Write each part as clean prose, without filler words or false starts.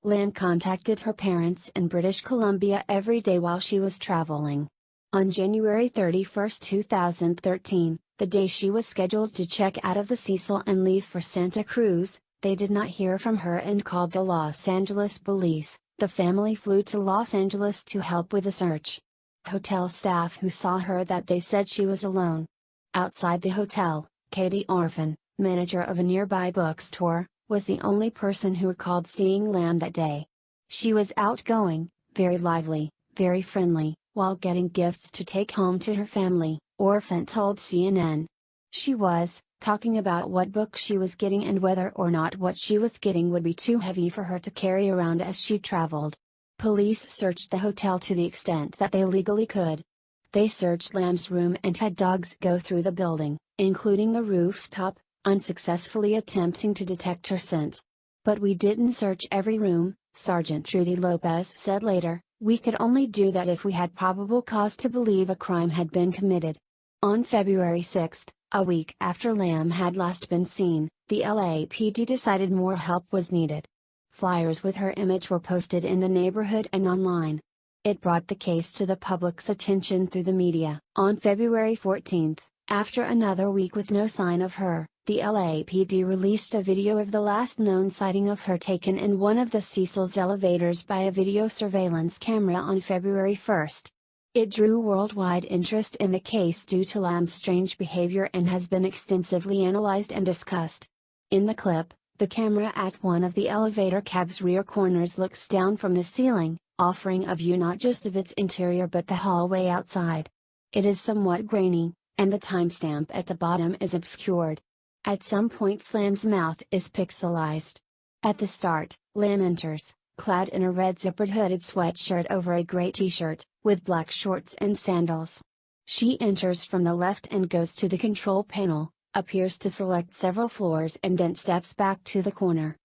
Lam contacted her parents in British Columbia every day while she was traveling. On January 31, 2013, the day she was scheduled to check out of the Cecil and leave for Santa Cruz, they did not hear from her and called the Los Angeles police. The family flew to Los Angeles to help with the search. Hotel staff who saw her that day said she was alone. Outside the hotel, Katie Orphan, manager of a nearby bookstore, was the only person who recalled seeing Lam that day. She was outgoing, very lively, very friendly, while getting gifts to take home to her family, Orphan told CNN. She was talking about what book she was getting and whether or not what she was getting would be too heavy for her to carry around as she traveled. Police searched the hotel to the extent that they legally could. They searched Lam's room and had dogs go through the building, including the rooftop, unsuccessfully attempting to detect her scent. "But we didn't search every room," Sergeant Trudy Lopez said later. "We could only do that if we had probable cause to believe a crime had been committed." On February 6, a week after Lam had last been seen, the LAPD decided more help was needed. Flyers with her image were posted in the neighborhood and online. It brought the case to the public's attention through the media. On February 14, after another week with no sign of her, the LAPD released a video of the last known sighting of her taken in one of the Cecil's elevators by a video surveillance camera on February 1. It drew worldwide interest in the case due to Lam's strange behavior and has been extensively analyzed and discussed. In the clip, the camera at one of the elevator cab's rear corners looks down from the ceiling, offering a view not just of its interior but the hallway outside. It is somewhat grainy, and the timestamp at the bottom is obscured. At some points Lam's mouth is pixelized. At the start, Lam enters, clad in a red zippered hooded sweatshirt over a gray t-shirt, with black shorts and sandals. She enters from the left and goes to the control panel, appears to select several floors and then steps back to the corner.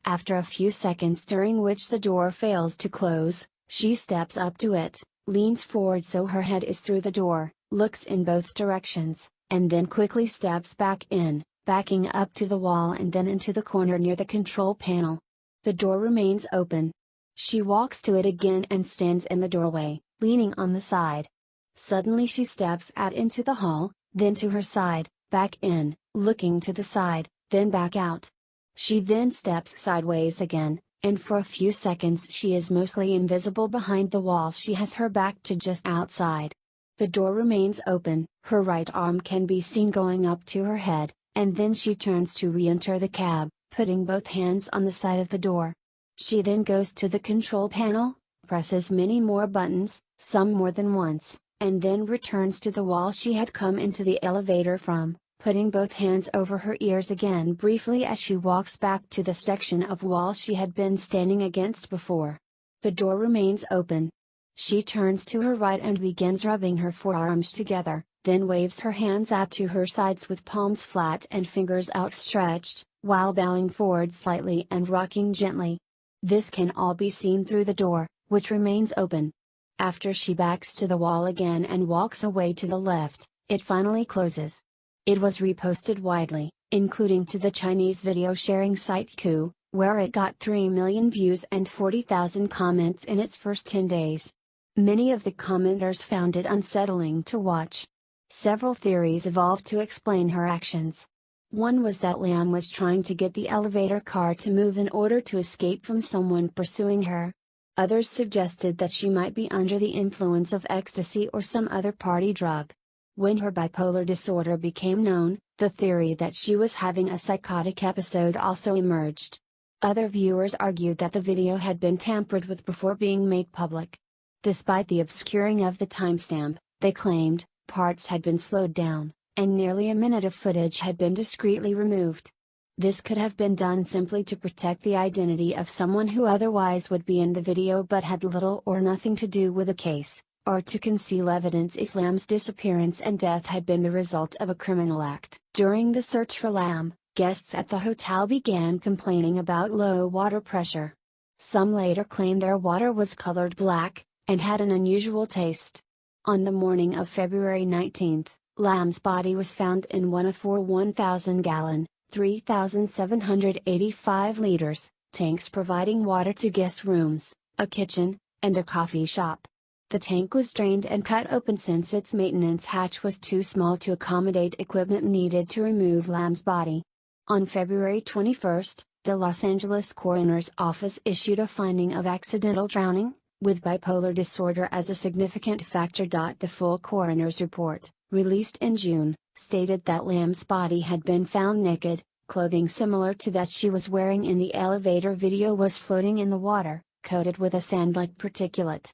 After a few seconds during which the door fails to close, she steps up to it, leans forward so her head is through the door, looks in both directions, and then quickly steps back in, backing up to the wall and then into the corner near the control panel. The door remains open. She walks to it again and stands in the doorway, leaning on the side. Suddenly she steps out into the hall, then to her side, back in, looking to the side, then back out. She then steps sideways again, and for a few seconds she is mostly invisible behind the wall. She has her back to just outside. The door remains open, her right arm can be seen going up to her head, and then she turns to re-enter the cab, putting both hands on the side of the door. She then goes to the control panel, presses many more buttons, some more than once, and then returns to the wall she had come into the elevator from, putting both hands over her ears again briefly as she walks back to the section of wall she had been standing against before. The door remains open. She turns to her right and begins rubbing her forearms together, then waves her hands out to her sides with palms flat and fingers outstretched, while bowing forward slightly and rocking gently. This can all be seen through the door, which remains open. After she backs to the wall again and walks away to the left, it finally closes. It was reposted widely, including to the Chinese video sharing site Qoo, where it got 3 million views and 40,000 comments in its first 10 days. Many of the commenters found it unsettling to watch. Several theories evolved to explain her actions. One was that Lam was trying to get the elevator car to move in order to escape from someone pursuing her. Others suggested that she might be under the influence of ecstasy or some other party drug. When her bipolar disorder became known, the theory that she was having a psychotic episode also emerged. Other viewers argued that the video had been tampered with before being made public. Despite the obscuring of the timestamp, they claimed, parts had been slowed down, and nearly a minute of footage had been discreetly removed. This could have been done simply to protect the identity of someone who otherwise would be in the video but had little or nothing to do with the case, or to conceal evidence if Lam's disappearance and death had been the result of a criminal act. During the search for Lam, guests at the hotel began complaining about low water pressure. Some later claimed their water was colored black, and had an unusual taste. On the morning of February 19, Lam's body was found in one of four 1,000-gallon, 3,785 liters, tanks providing water to guest rooms, a kitchen, and a coffee shop. The tank was drained and cut open since its maintenance hatch was too small to accommodate equipment needed to remove Lam's body. On February 21, the Los Angeles Coroner's Office issued a finding of accidental drowning, with bipolar disorder as a significant factor. The full coroner's report, released in June, stated that Lam's body had been found naked, clothing similar to that she was wearing in the elevator video was floating in the water, coated with a sand-like particulate.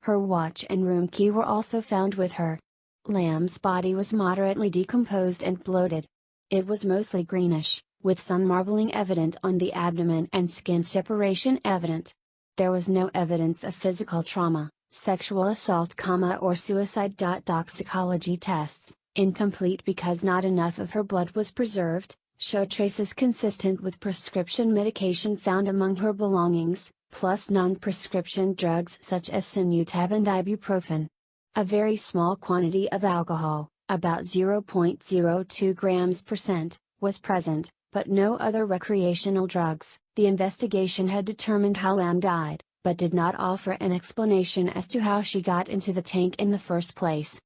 Her watch and room key were also found with her. Lam's body was moderately decomposed and bloated. It was mostly greenish, with some marbling evident on the abdomen and skin separation evident. There was no evidence of physical trauma, sexual assault, or suicide. Toxicology tests, incomplete because not enough of her blood was preserved, show traces consistent with prescription medication found among her belongings, plus non-prescription drugs such as Sinutab and ibuprofen. A very small quantity of alcohol, about 0.02 grams %, was present, but no other recreational drugs. The investigation had determined how Lam died, but did not offer an explanation as to how she got into the tank in the first place.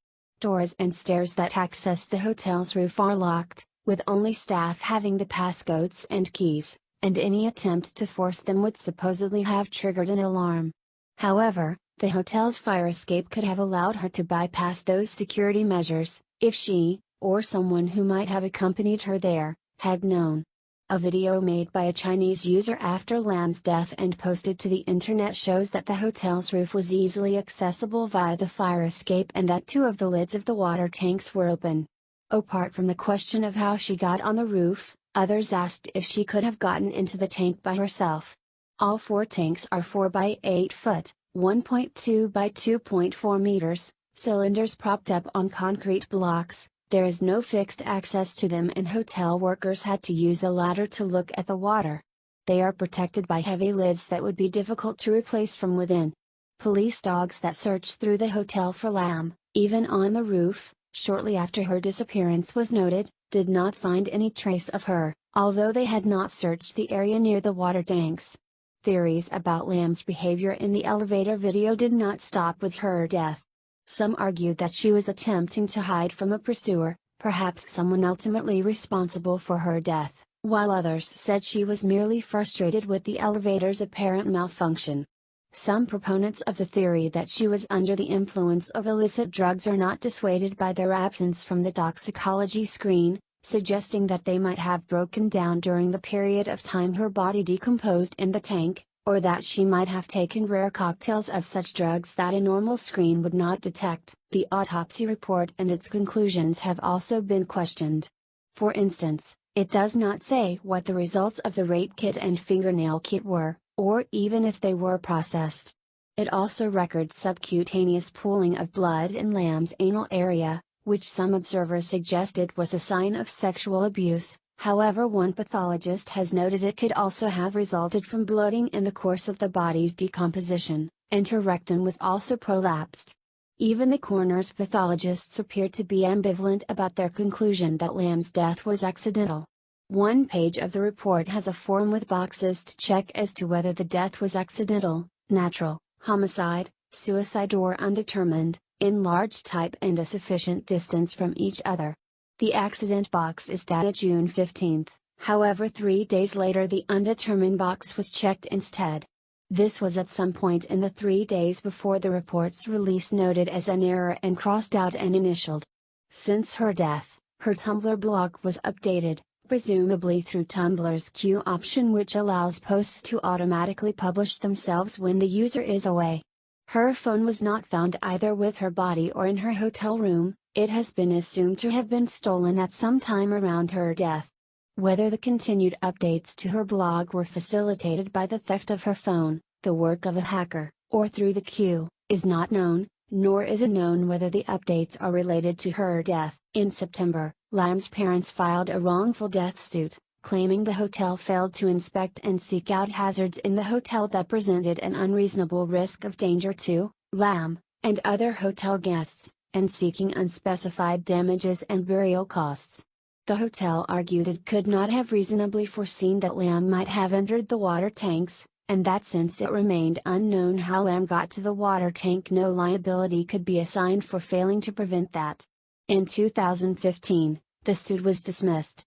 Doors and stairs that access the hotel's roof are locked, with only staff having the passcodes and keys, and any attempt to force them would supposedly have triggered an alarm. However, the hotel's fire escape could have allowed her to bypass those security measures, if she, or someone who might have accompanied her there, had known. A video made by a Chinese user after Lam's death and posted to the internet shows that the hotel's roof was easily accessible via the fire escape and that 2 of the lids of the water tanks were open. Apart from the question of how she got on the roof, others asked if she could have gotten into the tank by herself. All 4 tanks are 4 by 8 foot, 1.2 by 2.4 meters, cylinders propped up on concrete blocks. There is no fixed access to them and hotel workers had to use a ladder to look at the water. They are protected by heavy lids that would be difficult to replace from within. Police dogs that searched through the hotel for Lam, even on the roof, shortly after her disappearance was noted, did not find any trace of her, although they had not searched the area near the water tanks. Theories about Lam's behavior in the elevator video did not stop with her death. Some argued that she was attempting to hide from a pursuer, perhaps someone ultimately responsible for her death, while others said she was merely frustrated with the elevator's apparent malfunction. Some proponents of the theory that she was under the influence of illicit drugs are not dissuaded by their absence from the toxicology screen, suggesting that they might have broken down during the period of time her body decomposed in the tank, or that she might have taken rare cocktails of such drugs that a normal screen would not detect. The autopsy report and its conclusions have also been questioned. For instance, it does not say what the results of the rape kit and fingernail kit were, or even if they were processed. It also records subcutaneous pooling of blood in Lam's anal area, which some observers suggested was a sign of sexual abuse. However, one pathologist has noted it could also have resulted from bloating in the course of the body's decomposition, and her rectum was also prolapsed. Even the coroner's pathologists appeared to be ambivalent about their conclusion that Lam's death was accidental. One page of the report has a form with boxes to check as to whether the death was accidental, natural, homicide, suicide or undetermined, in large type and a sufficient distance from each other. The accident box is dated June 15, however 3 days later the undetermined box was checked instead. This was at some point in the 3 days before the report's release noted as an error and crossed out and initialed. Since her death, her Tumblr blog was updated, presumably through Tumblr's Q option, which allows posts to automatically publish themselves when the user is away. Her phone was not found either with her body or in her hotel room. It has been assumed to have been stolen at some time around her death. Whether the continued updates to her blog were facilitated by the theft of her phone, the work of a hacker, or through the Q, is not known, nor is it known whether the updates are related to her death. In September, Lam's parents filed a wrongful death suit, claiming the hotel failed to inspect and seek out hazards in the hotel that presented an unreasonable risk of danger to Lam and other hotel guests, and seeking unspecified damages and burial costs. The hotel argued it could not have reasonably foreseen that Lam might have entered the water tanks, and that since it remained unknown how Lam got to the water tank, no liability could be assigned for failing to prevent that. In 2015, the suit was dismissed.